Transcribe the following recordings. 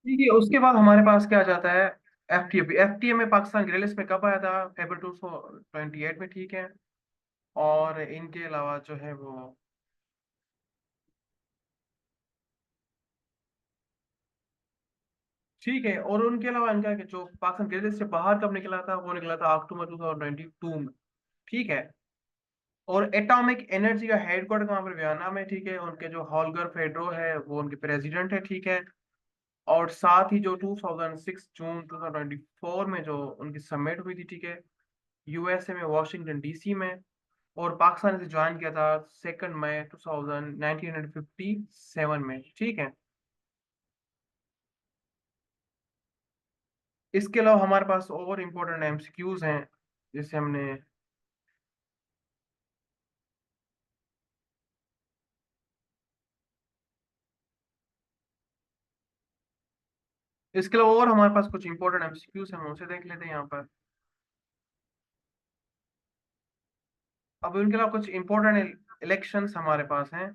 ठीक है, उसके बाद हमारे पास क्या आ जाता है? एफटीए। एफटीए में पाकिस्तान की लिस्ट में कब आया था? फेबर 2028 में, ठीक है। और इनके अलावा जो है वो, ठीक है, और उनके अलावा इनका कि जो पाकिस्तान की लिस्ट से बाहर कब निकला था, वो निकला था अक्टूबर 2022 में, ठीक है। और एटॉमिक एनर्जी का हेडक्वार्टर कहाँ पर? वियना में, ठीक है। उनके जो हॉलगर फेडरो है वो उनके प्रेसिडेंट है, ठीक है। और साथ ही जो 2006 जून 2024 में जो उनकी समिट हुई थी, ठीक है, यूएसए में, वॉशिंगटन डीसी में। और पाकिस्तान से ज्वाइन किया था 2 मई 1957 में, ठीक है। इसके अलावा हमारे पास और इम्पोर्टेंट एमसीक्यूज हैं, जैसे हमने, इसके अलावा और हमारे पास कुछ इंपॉर्टेंट एमसीक्यूज हैं, हम उसे देख लेते हैं यहाँ पर। अब इनके अलावा कुछ इंपॉर्टेंट इलेक्शंस हमारे पास हैं।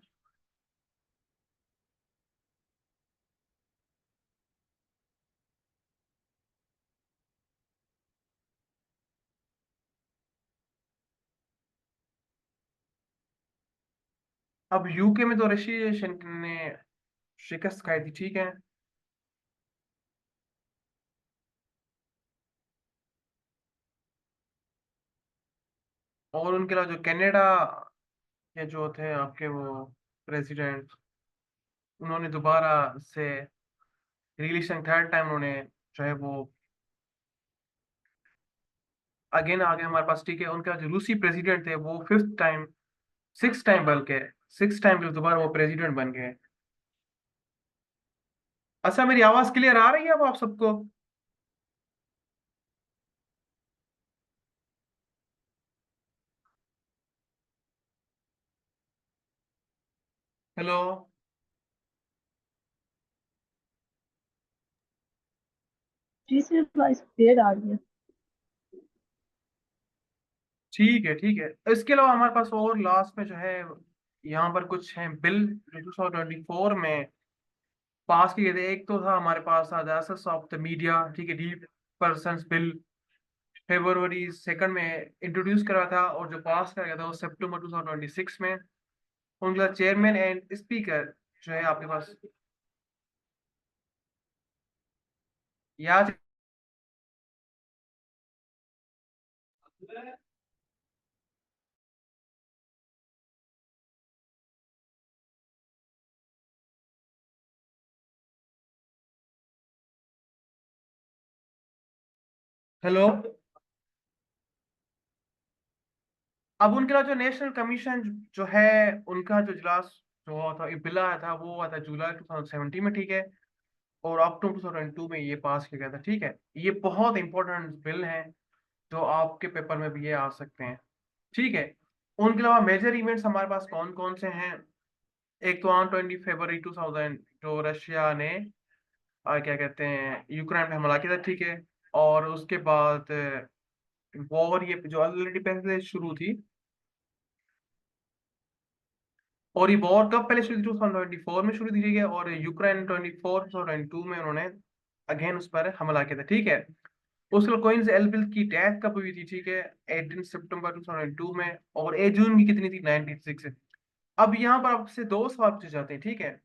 अब यूके में तो ऋषि सुनक ने शिकस्त खाई थी, ठीक है। और उनके अलावा जो कनाडा के जो थे आपके वो प्रेसिडेंट, उन्होंने दोबारा से रिलेशन थर्ड टाइम उन्होंने जो है वो अगेन आ गए हमारे पास, ठीक है। उनका जो रूसी प्रेसिडेंट थे वो फिफ्थ टाइम, सिक्स टाइम बल्कि, सिक्स टाइम के दोबारा वो प्रेसिडेंट बन गए। अच्छा, मेरी आवाज क्लियर आ रही है अब आप सबको? हेलो। जी से वॉइस क्लियर आ रही है। ठीक है, ठीक है। इसके अलावा हमारे पास और लास्ट में जो है, यहाँ पर कुछ है बिल जो 2024 में पास किए थे। एक तो था हमारे पास एसेस ऑफ द मीडिया, ठीक है, डी पर्सन्स बिल, फरवरी सेकंड में इंट्रोड्यूस करा था, और जो पास करा गया था वो सितंबर 2026 में। उनका चेयरमैन एंड स्पीकर जो है आपके पास याद? हेलो। अब उनके जो नेशनल कमीशन जो है, उनका जो इजलास जो हुआ था, बिल आया था, वो हुआ था जुलाई 2017 में, ठीक है। और अक्टूबर 2022 में ये पास किया गया था, ठीक है। ये बहुत इंपॉर्टेंट बिल हैं, जो आपके पेपर में भी ये आ सकते हैं, ठीक है। उनके अलावा मेजर इवेंट्स हमारे पास कौन कौन से हैं? एक तो ऑन 20 फरवरी 2000 जो रशिया ने क्या कहते हैं, यूक्रेन पे हमला किया था, ठीक है। और उसके बाद वॉर ये जो ऑलरेडी पहले शुरू थी, और ये वॉर कब पहले शुरू थी? 2024 में शुरू थी, ठीक है। और यूक्रेन 2022 में उन्होंने अगेन उस पर हमला किया था, ठीक है। उसके बाद क्वींस एलिजाबेथ की डेथ कब हुई थी, ठीक है? 18 सितंबर 2002 में। और 8 जून की कितनी थी? 96। अब यहाँ पर आपसे दो सवाल पूछे जाते हैं, ठीक है।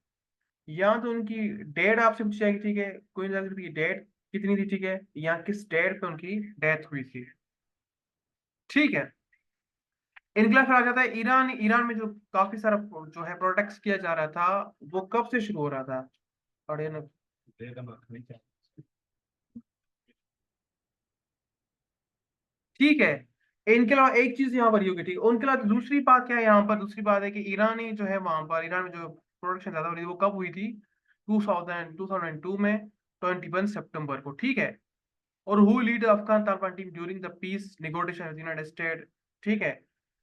या तो उनकी डेट आपसे पूछी जाएगी, ठीक है, क्वीन एलिजाबेथ की डेट कितनी थी, ठीक है, या किस डेट पे उनकी डेथ हुई थी, ठीक है। इनके फिर आ जाता है ईरान। ईरान में जो काफी सारा जो है प्रोटेक्ट किया जा रहा था, वो कब से शुरू हो रहा था? और ये ना, ठीक है। इनके अलावा एक चीज यहाँ पर ये होगी, ठीक है। उनके अलावा दूसरी बात क्या है यहाँ पर? दूसरी बात है कि ईरानी जो है, वहां पर ईरान में जो प्रोडक्शन ज्यादा हो रही थी, वो कब हुई थी? 2002 में, 21 सितंबर को, ठीक है। और who lead Afghan Taliban team during the peace negotiation with United State, ठीक है।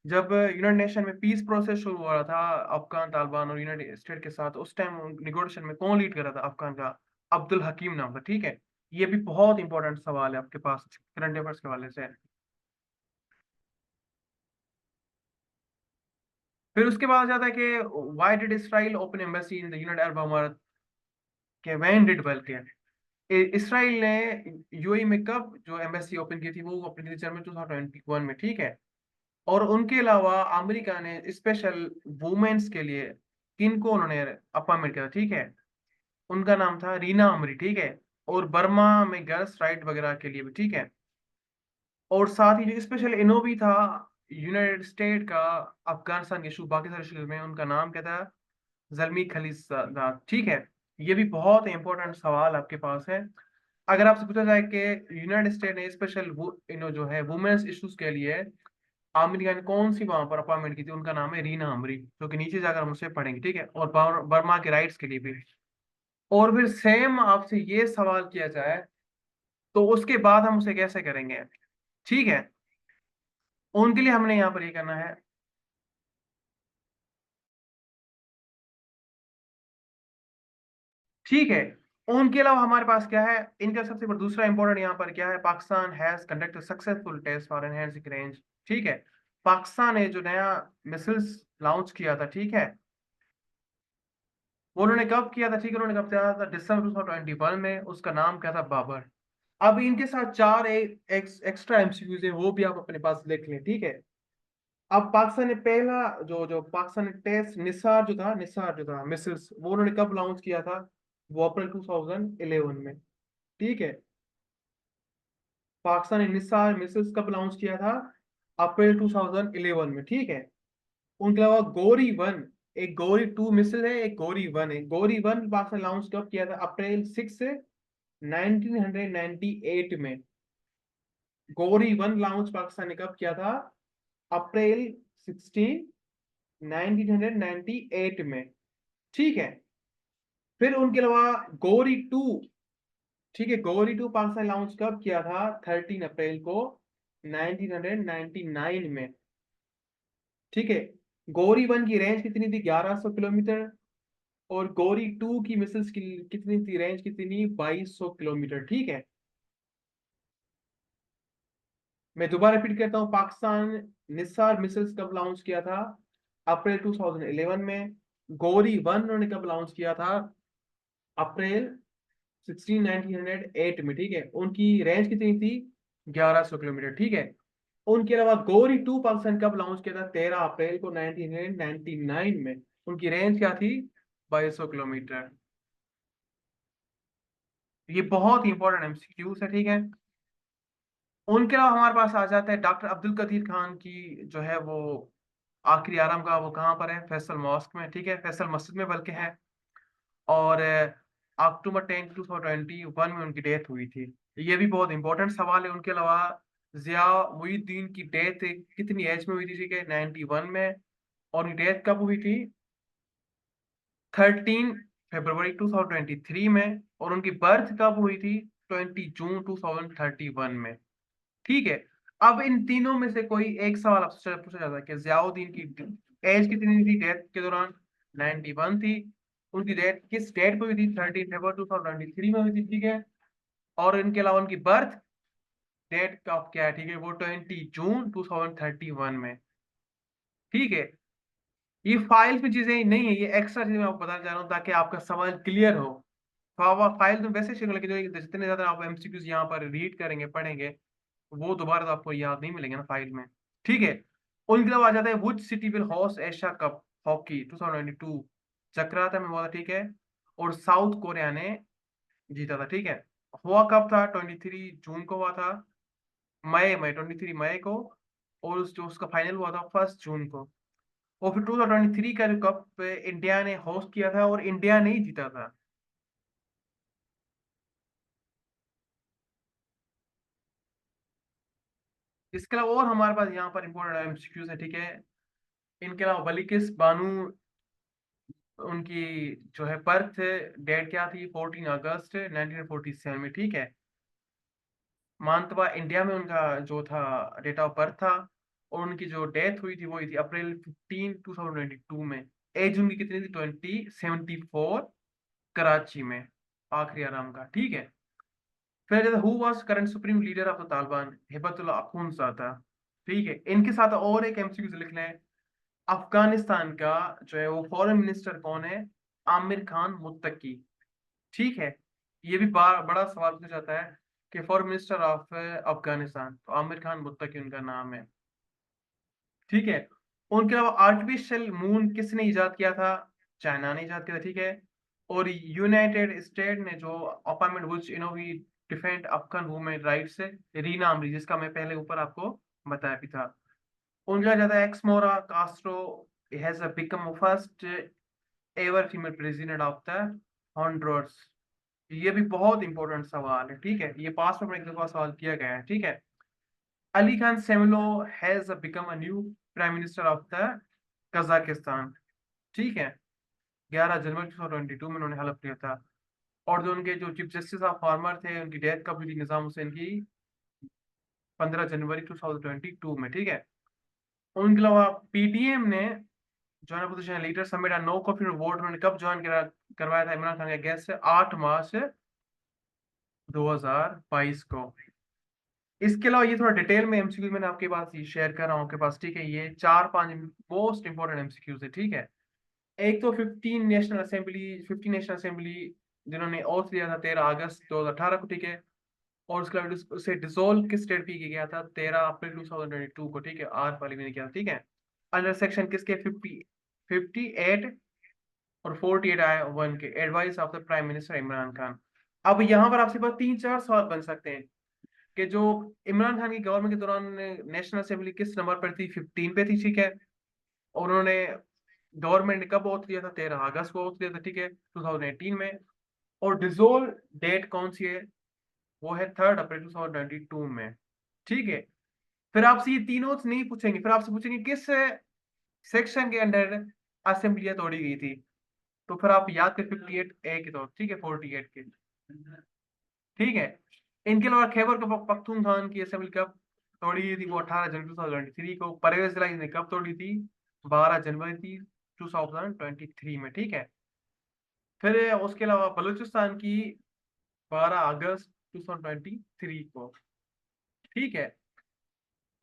जब यूनाइटेड नेशन में पीस प्रोसेस शुरू हो रहा था अफगान तालिबान और यूनाइटेड स्टेट के साथ, उस टाइम नेगोटिएशन में कौन लीड कर रहा था अफगान का? अब्दुल हकीम नाम था, ठीक है। ये भी बहुत इंपॉर्टेंट सवाल है आपके पास करंट अफेयर्स के हवाले से। फिर उसके बाद आ जाता है कि why did Israel open embassy in the United Arab अमारात, के व्हेन डिड बल्कि, इसराइल ने यूएई में कब जो एम्बेसी ओपन की थी, वो ओपन की थी जनवरी 2021 में, ठीक है। और उनके अलावा अमेरिका ने स्पेशल वुमेन्स के लिए किन को उन्होंने अपॉइंटमेंट किया था, ठीक है। उनका नाम था रीना अमरी, ठीक है। और बर्मा में गर्ल्स राइट वगैरह के लिए भी, ठीक है। और साथ ही जो स्पेशल इनोवी था यूनाइटेड स्टेट का अफगानिस्तान के इशू, बाकी सारे इशूज में, उनका नाम क्या था, जल्मी खलीलजाद, ठीक है। ये भी बहुत इंपॉर्टेंट सवाल आपके पास है। अगर आपसे पूछा जाए कि यूनाइटेड स्टेट ने स्पेशल जो है वुमेन्स इश्यूज के लिए अमेरिका ने कौन सी वहां पर अपॉइंटमेंट की थी, उनका नाम है रीना अमरी, जो कि नीचे जाकर हम उसे पढ़ेंगे, ठीक है। और बर्मा के राइट्स के लिए भी। और फिर सेम आपसे ये सवाल किया जाए तो उसके बाद हम उसे कैसे करेंगे, ठीक है। उनके लिए हमने यहाँ पर ये करना है, ठीक है। उनके अलावा हमारे पास क्या है, इनका सबसे बड़ा दूसरा इंपॉर्टेंट यहाँ पर क्या है, Pakistan has conducted successful test for enhancing range, ठीक है। पाकिस्तान ने जो नया मिसाइल्स लॉन्च किया था, ठीक है, वो उन्होंने कब किया था, ठीक है। उन्होंने कब किया था, दिसंबर 2021 में। उसका नाम क्या था, बाबर। अब इनके साथ चार एक्स्ट्रा एमसीक्यूज है, वो भी आप अपने पास लिख लें, ठीक है। अब पाकिस्तान ने पहला जो जो पाकिस्तान ने टेस्ट निसार जो था मिसाइल्स, वो उन्होंने कब लॉन्च किया था, वो अप्रैल 2011 में, ठीक है। पाकिस्तान ने निसार मिसाइल्स कब लॉन्च किया था, अप्रैल 2011 में, ठीक है। उनके अलावा गौरी वन, एक गौरी टू मिसाइल है, एक गौरी वन है। गौरी वन पाकिस्तान लॉन्च कब किया था, अप्रैल 6 1998 में। गौरी वन लॉन्च पाकिस्तान ने कब किया था, अप्रैल 16 1998 में, ठीक है। फिर उनके अलावा गौरी टू, ठीक है, गौरी टू पाकिस्तान लॉन्च कब किया था, 13 अप्रैल को 1999 में, ठीक है। गौरी वन की रेंज कितनी थी, 1100 किलोमीटर। और गौरी टू की मिसाइल्स की कितनी थी, रेंज कितनी, 2200 किलोमीटर, ठीक है। मैं दोबारा रिपीट करता हूँ, पाकिस्तान निसार मिसाइल्स कब लॉन्च किया था, अप्रैल 2011 में। गौरी वन उन्होंने कब लॉन्च किया था, अप्रैल 1908 में, ठीक है। उनकी रेंज कितनी थी, 1100 किलोमीटर, ठीक है। उनके अलावा गौरी टू पाकिस्तान कब लॉन्च किया था, 13 अप्रैल को 1999 में। उनकी रेंज क्या थी, 2200 किलोमीटर। ये बहुत ही इंपॉर्टेंट एमसीक्यूज है, ठीक है। उनके अलावा हमारे पास आ जाता है डॉक्टर अब्दुल कदीर खान की जो है वो आखिरी आराम का, वो कहाँ पर है, फैसल मॉस्क में, ठीक है, फैसल मस्जिद में बल्कि है। और अक्टूबर 10 2021 में उनकी डेथ हुई थी। ये भी बहुत इंपॉर्टेंट सवाल है। उनके अलावा जिया मुहिउद्दीन की डेथ कितनी एज में हुई थी, ठीक है, 91 में। और उनकी डेथ कब हुई थी, 13 फरवरी 2023 में। और उनकी बर्थ कब हुई थी, 20 जून 2031 में, ठीक है। अब इन तीनों में से कोई एक सवाल आपसे पूछा जाता है कि जियाउद्दीन की एज कितनी थी डेथ के दौरान, 91 थी। उनकी डेथ किस डेट पे हुई थी, 13 फरवरी 2023 में हुई थी, ठीक है। और इनके अलावा उनकी बर्थ डेट का क्या है, ठीक है, वो 20 जून 2031 में, ठीक है। ये फाइल्स में चीजें नहीं है, ये एक्स्ट्रा चीजें मैं आपको बताना चाह रहा हूँ ताकि आपका सवाल क्लियर हो। फाइल तो वैसे शेयर, लेकिन जो जितने ज्यादा आप एमसीक्यूज यहाँ पर रीड करेंगे पढ़ेंगे, वो दोबारा तो आपको याद नहीं मिलेंगे ना फाइल में, ठीक है। उनके अलावा आ जाता है would city will host Asia cup hockey 2022, Chakrata में हुआ था, ठीक है। और साउथ कोरिया ने जीता था, ठीक है। हुआ कब था, 23 जून को हुआ था, मई मई 23 मई को। और जो उसका फाइनल हुआ था 1 जून को। और फिर 2023 का जो कप इंडिया ने होस्ट किया था और इंडिया ने ही जीता था। इसके अलावा और हमारे पास यहाँ पर इंपॉर्टेंट एमसीक्यूज है, ठीक है। इनके अलावा बलिकिस बानू, उनकी जो है बर्थ डेट क्या थी, 14 अगस्त 1947 में, ठीक है। मानतवा इंडिया में उनका जो था डेट ऑफ बर्थ था। और उनकी जो डेथ हुई थी वो हुई थी अप्रैल 15 2022 में। एज उनकी कितनी थी, 2074, कराची में, आखिरी आराम का, ठीक है। फिर who was current supreme leader of the Taliban, Hibatullah Akhundzada, ठीक है। इनके साथ और एक एमसीक्यू लिख लें, अफगानिस्तान का जो है वो फॉरेन मिनिस्टर कौन है, आमिर खान मुत्तकी, ठीक है। ये भी बड़ा सवाल पूछा जाता है कि फॉरेन मिनिस्टर ऑफ अफगानिस्तान, तो आमिर खान मुत्तकी उनका नाम है। ठीक है। उनके अलावा आर्टिफिशियल मून किसने इजाद किया था? चाइना ने इजाद किया था। ठीक है। और यूनाइटेड स्टेट ने जो appointment which we defend Afghan women rights से, रीना अमरी, जिसका मैं पहले ऊपर आपको बताया भी था। उनका ज्यादा Xiomara Castro has become first ever female president of the Honduras. ये भी बहुत इंपॉर्टेंट सवाल है। ठीक है, ये पास में एक दफा सवाल किया गया है। ठीक है। Ali Khan Smailov has become a new prime minister of the Kazakhstan. ठीक है। 11 जनवरी 2022 में उन्होंने हलफ लिया था। और जो उनके जो चीफ जस्टिस ऑफ फॉर्मर थे, उनकी डेथ कब हुई थी? निजाम हुसैन की 15 जनवरी 2022 में। ठीक है। उनके अलावा पीटीएम ने join opposition leader summit no confidence vote उन्होंने कब ज्वाइन करवाया था इमरान खान का गेस्ट से? 8 मार्च 2022 को। इसके अलावा ये थोड़ा डिटेल में एमसीक्यू मैंने आपके पास ये शेयर कर रहा हूँ आपके पास। ठीक है, ये 4-5 मोस्ट इंपोर्टेंट एमसीक्यूज है। ठीक है। एक तो 15 नेशनल असेंबली जिन्होंने ओथ लिया था 13 अगस्त 2018 को। ठीक है। और उसके अलावा उसे डिसोल्व किस डेट पे किया गया था? 13 अप्रैल 2022 को। ठीक है, आर पार्लियामेंट ने किया था। ठीक है। अंडर सेक्शन किसके? 58 और 48 आए 1 के advice of the prime minister Imran Khan. अब यहाँ पर आपसे पास 3-4 सवाल बन सकते हैं कि जो इमरान खान की गवर्नमेंट के दौरान नेशनल असेंबली किस नंबर पर थी? 15 पे थी। ठीक है। और उन्होंने गवर्नमेंट ने कब ओथ लिया था? 13 अगस्त को ओथ लिया था। ठीक है, 2018 में। और डिसोल्व डेट कौन सी है? वो है 3 अप्रैल 2022 में। ठीक है। फिर आपसे ये तीनों नहीं पूछेंगे, फिर आपसे पूछेंगे किस सेक्शन के अंडर असेंबलियां तोड़ी गई थी? तो फिर आप याद कर 58 ए के तौर। ठीक है, 48 के। ठीक है। इनके अलावा खैबर पख्तूनख्वा की असेंबली कब तोड़ी गई थी? वो 18 जनवरी 2023 को। परवेज इलाही ने कब तोड़ी थी? 12 जनवरी 2023 में। ठीक है। फिर उसके अलावा बलूचिस्तान की 12 अगस्त 2023 को। ठीक है।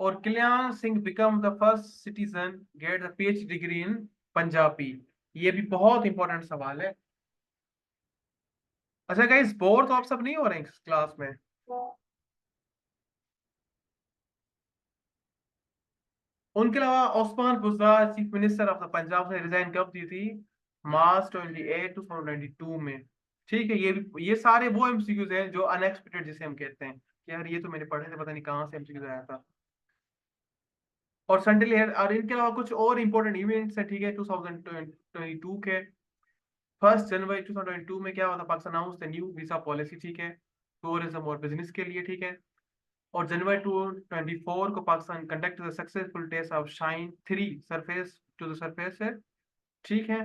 और Kalyan Singh become the first citizen get the PhD degree in Punjabi. ये भी बहुत इंपॉर्टेंट सवाल है। अच्छा गाइस, बोर तो आप सब नहीं हो रहे हैं इस क्लास में? उनके अलावा Usman Buzdar chief minister of the Punjab से रिजाइन कब दी थी? मार्च 28 2022 में। ठीक है। ये सारे वो एमसीक्यूज हैं जो अनएक्सपेक्टेड जिसे हम कहते हैं कि यार ये तो मैंने पढ़े थे, पता नहीं कहाँ से एमसीक्यूज आया था। और संडे और इनके अलावा कुछ और इंपॉर्टेंट इवेंट्स है। ठीक है, 2022 के 1 जनवरी 2022 में क्या हुआ था? Pakistan announce the new visa policy. ठीक है, टूरिज्म और बिजनेस के लिए। ठीक है। और जनवरी 2024 को Pakistan conduct the successful test of Shaheen 3 surface to the surface है। ठीक है।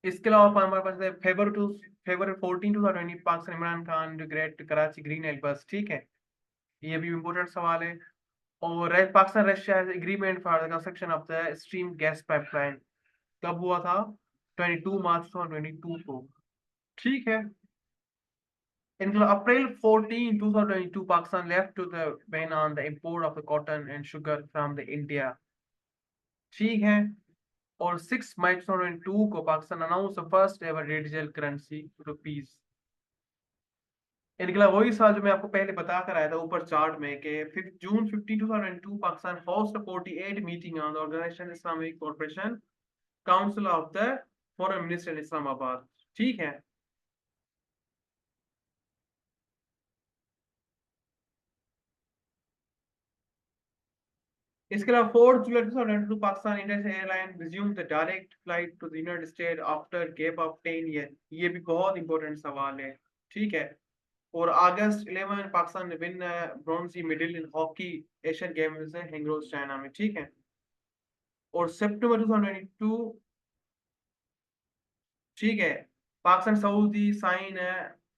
इसके अलावा हमारे पास है फेबर 14 2020 पाकिस्तान इमरान खान जो ग्रेट कराची ग्रीन एल बस। ठीक है, ये भी इम्पोर्टेंट सवाल है। और Pakistan Russia agreement for the construction of the stream gas pipeline कब हुआ था? 22 मार्च 2022 को। ठीक है। In April 14, 2022, Pakistan left to the ban on the import of the cotton and sugar from the India. ठीक है। और 6 मई 2022 को Pakistan announce the first ever digital currency rupees. इनके अलावा वही साल जो मैं आपको पहले बता कर आया था ऊपर चार्ट में कि 5 June 15 2002 Pakistan host 48 meeting on the organisation Islamic corporation council of the foreign minister in Islamabad. ठीक है। इसके अलावा 4 July 2022 Pakistan Indian airline resume the direct flight to the United State after gap of 10 year. ये भी बहुत इंपॉर्टेंट सवाल है। ठीक है। और अगस्त 11 पाकिस्तान ने win bronzy medal in hockey Asian games है हैंगरोज चाइना में। ठीक है। और सितंबर 2022। ठीक है। पाकिस्तान सऊदी साइन है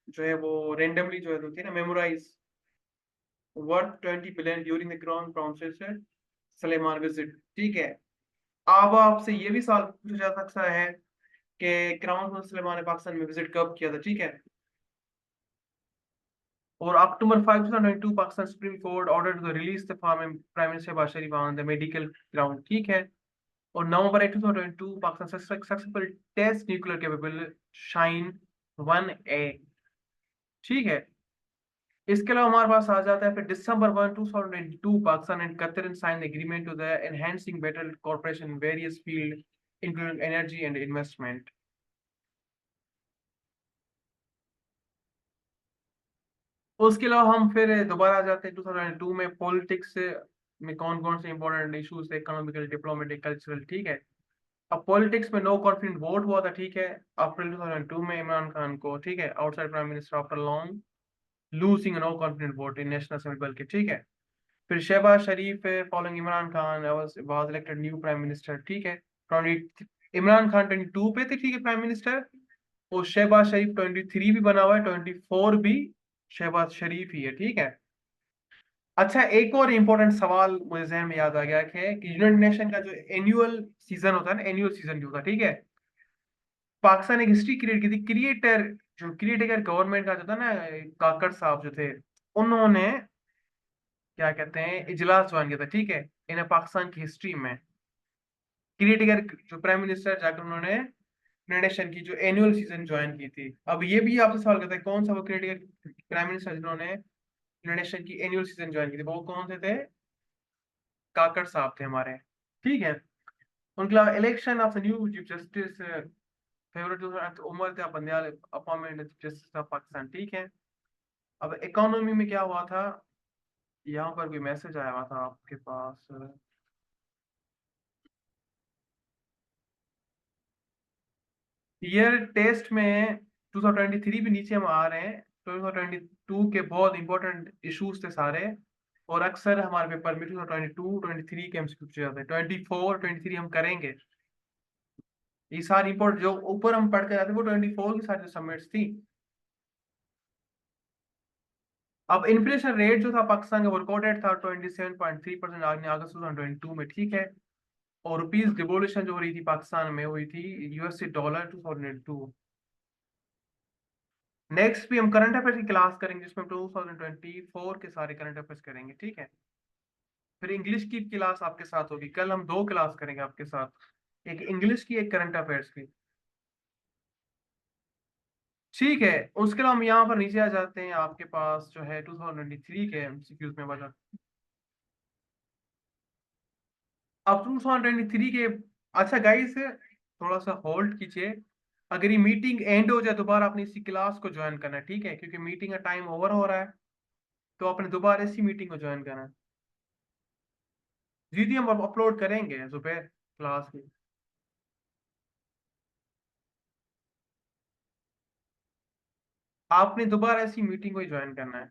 जो है वो रेंडमली जो है होती है ना memorise worth 20 billion during the crown princess Salman visit. ठीक है। अब आपसे ये भी सवाल पूछा जा सकता है कि क्राउन प्रिंस सलेमान ने पाकिस्तान में विजिट कब किया था? ठीक है। और October 5 2022 Pakistan Supreme Court order to release the former prime minister Shehbaz Sharif on the medical ground. ठीक है। और November 8 2022 Pakistan successful test nuclear capable Shaheen 1A। ठीक है, इसके अलावा हमारे पास आ जाता है फिर December 1, 2022, Pakistan and Qatar sign agreement to the enhancing better corporation in various field including energy and investment. उसके अलावा हम फिर दोबारा आ जाते हैं 2002 में, पॉलिटिक्स में कौन कौन से इंपॉर्टेंट इश्यूज थे, इकोनॉमिकल, डिप्लोमेटिक, कल्चरल। ठीक है, अब पॉलिटिक्स में नो कॉन्फिडेंस वोट हुआ था। ठीक है, अप्रैल 2002 में इमरान खान को, ठीक है, outside prime minister after long losing no confidence vote in national assembly बल्कि। ठीक है, फिर Shehbaz Sharif following Imran Khan was elected new prime minister. ठीक है, 20 इमरान खान 22 पे थे, ठीक है, प्राइम मिनिस्टर, और शहबाज शरीफ 23 भी बना हुआ है, 24 भी शहबाज शरीफ ही है। ठीक है, अच्छा, एक और इम्पोर्टेंट सवाल मुझे जहन में याद आ गया कि यूनाइटेड नेशन का जो एनुअल सीजन होता है ना, एनुअल सीजन जो होता है, ठीक है, पाकिस्तान ने एक हिस्ट्री क्रिएट की थी। क्रिएटर गवर्नमेंट का जो था ना, काकड़ साहब जो थे, उन्होंने क्या कहते हैं इजलास ज्वाइन किया था। ठीक है, इन पाकिस्तान की हिस्ट्री में क्रिएटर जो प्राइम मिनिस्टर जाकर उन्होंने यूनाइटेड नेशन की जो एनुअल सीजन ज्वाइन की थी। अब ये भी आपसे सवाल करता है कौन सा वो क्रिएटर प्राइम मिनिस्टर जिन्होंने यूनाइटेड नेशन की एनुअल सीजन ज्वाइन की थी, वो कौन से थे? काकड़ साहब थे हमारे। ठीक है, उनके अलावा election of the new chief justice favourite Umar थे Bandial appointment chief justice of Pakistan. ठीक है, अब इकोनॉमी में क्या हुआ था, यहाँ पर भी मैसेज आया हुआ था आपके पास। ईयर टेस्ट में 2023 भी नीचे हम आ रहे हैं, 2022 के बहुत इंपॉर्टेंट इश्यूज थे सारे, और अक्सर हमारे पेपर में 2022 23 के एमसीक्यू पूछे जाते हैं। 24 23 हम करेंगे, ये सारी इंपॉर्टेंट जो ऊपर हम पढ़ कर आते हैं वो 24 की सारी सबमिट्स थी। अब इन्फ्लेशन रेट जो था पाकिस्तान का, वो रिकॉर्डेड था 27.3% आगे अगस्त 2022 में। ठीक है, और रुपीज डिवोल्यूशन जो हो रही थी पाकिस्तान में हुई थी यूएसडी डॉलर 2002। नेक्स्ट भी हम करंट अफेयर्स की क्लास करेंगे जिसमें 2024 के सारे करंट अफेयर्स करेंगे। ठीक है, फिर इंग्लिश की क्लास आपके साथ होगी, कल हम दो क्लास करेंगे आपके साथ, एक इंग्लिश की, एक करंट अफेयर्स की। ठीक है, उसके अलावा हम यहाँ पर नीचे आ जाते हैं, आपके पास जो है 2023 के एमसीक्यूज में बता। अब 2023 के, अच्छा गाइस थोड़ा सा होल्ड कीजिए, अगर ये मीटिंग एंड हो जाए दोबारा आपने इसी क्लास को ज्वाइन करना है। ठीक है, क्योंकि मीटिंग का टाइम ओवर हो रहा है, तो आपने दोबारा इसी मीटिंग को ज्वाइन करना है। जी जी, हम अपलोड करेंगे सुबह क्लास की। आपने दोबारा इसी मीटिंग को ही ज्वाइन करना है।